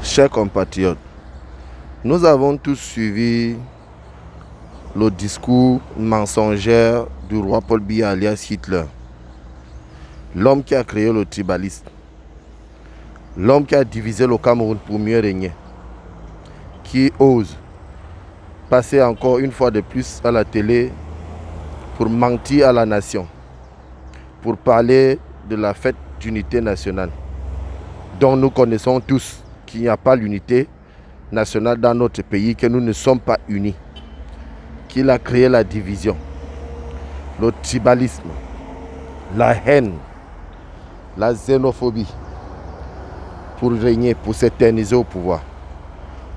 Chers compatriotes, nous avons tous suivi le discours mensongère du roi Paul Biya alias Hitler, l'homme qui a créé le tribalisme, l'homme qui a divisé le Cameroun pour mieux régner, qui ose passer encore une fois de plus à la télé pour mentir à la nation, pour parler de la fête d'unité nationale, dont nous connaissons tous qu'il n'y a pas l'unité nationale dans notre pays, que nous ne sommes pas unis, qu'il a créé la division, le tribalisme, la haine, la xénophobie, pour régner, pour s'éterniser au pouvoir.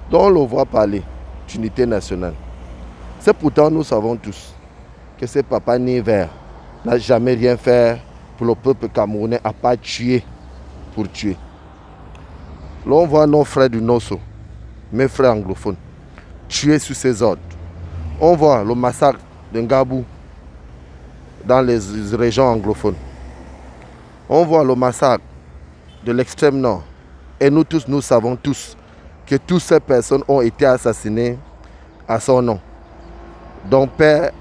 Donc on le voit parler d'unité nationale. C'est pourtant, nous savons tous que ce papa né vert n'a jamais rien fait pour le peuple camerounais à part tuer pour tuer. Là, on voit nos frères du Nosso, mes frères anglophones, tués sous ses ordres. On voit le massacre de Ngabou dans les régions anglophones. On voit le massacre de l'extrême nord. Et nous tous, nous savons tous que toutes ces personnes ont été assassinées à son nom. Donc, Père,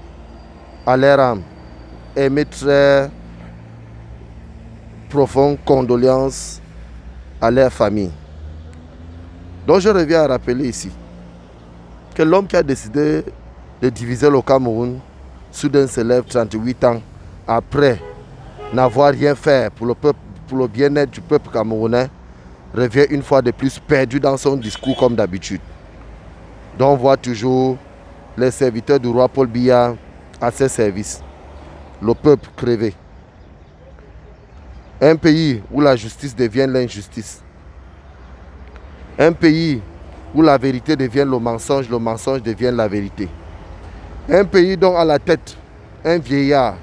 à leur âme, et mes très profondes condoléances à leur famille. Donc je reviens à rappeler ici que l'homme qui a décidé de diviser le Cameroun soudain se lève 38 ans après n'avoir rien fait pour le peuple, pour le bien-être du peuple camerounais, revient une fois de plus perdu dans son discours comme d'habitude. Donc on voit toujours les serviteurs du roi Paul Biya à ses services. Le peuple crevé. Un pays où la justice devient l'injustice. Un pays où la vérité devient le mensonge devient la vérité. Un pays dont à la tête, un vieillard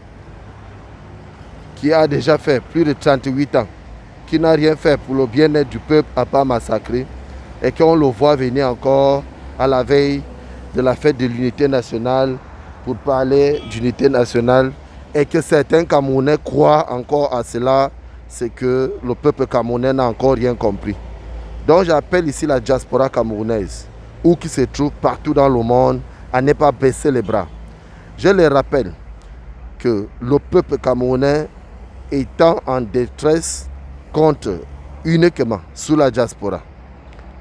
qui a déjà fait plus de 38 ans, qui n'a rien fait pour le bien-être du peuple à part massacrer, et qu'on le voit venir encore à la veille de la fête de l'unité nationale pour parler d'unité nationale, et que certains Camerounais croient encore à cela, c'est que le peuple camerounais n'a encore rien compris. Donc j'appelle ici la diaspora camerounaise, où qui se trouve partout dans le monde, à ne pas baisser les bras. Je les rappelle que le peuple camerounais étant en détresse compte uniquement sous la diaspora.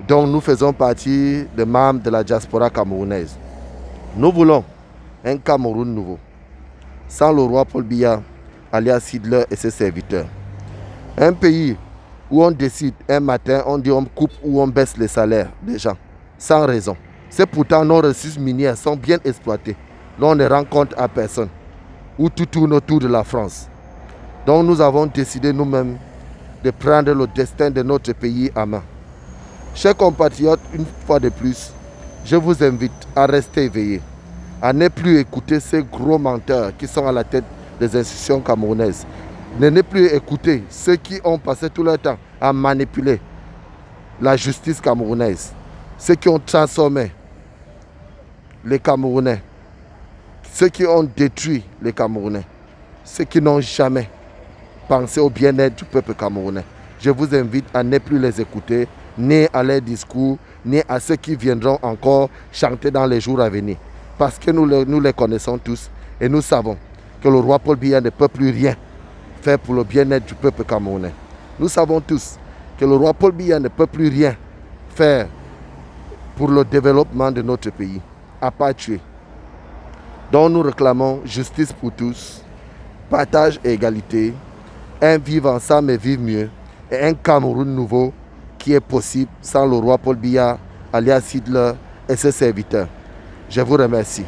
Donc nous faisons partie des membres de la diaspora camerounaise. Nous voulons un Cameroun nouveau, sans le roi Paul Biya, alias Hitler et ses serviteurs. Un pays où on décide un matin, on dit on coupe ou on baisse les salaires des gens, sans raison. C'est pourtant nos ressources minières sont bien exploitées. Là, on ne rend compte à personne. Où tout tourne autour de la France. Donc nous avons décidé nous-mêmes de prendre le destin de notre pays à main. Chers compatriotes, une fois de plus, je vous invite à rester éveillés, à ne plus écouter ces gros menteurs qui sont à la tête des institutions camerounaises. Ne plus écouter ceux qui ont passé tout leur temps à manipuler la justice camerounaise, ceux qui ont transformé les Camerounais, ceux qui ont détruit les Camerounais, ceux qui n'ont jamais pensé au bien-être du peuple camerounais. Je vous invite à ne plus les écouter, ni à leurs discours, ni à ceux qui viendront encore chanter dans les jours à venir. Parce que nous les connaissons tous et nous savons que le roi Paul Biya ne peut plus rien faire pour le bien-être du peuple camerounais. Nous savons tous que le roi Paul Biya ne peut plus rien faire pour le développement de notre pays, à part tuer. Donc nous réclamons justice pour tous, partage et égalité, un vivre ensemble et vivre mieux, et un Cameroun nouveau qui est possible sans le roi Paul Biya, alias Hitler et ses serviteurs. Je vous remercie.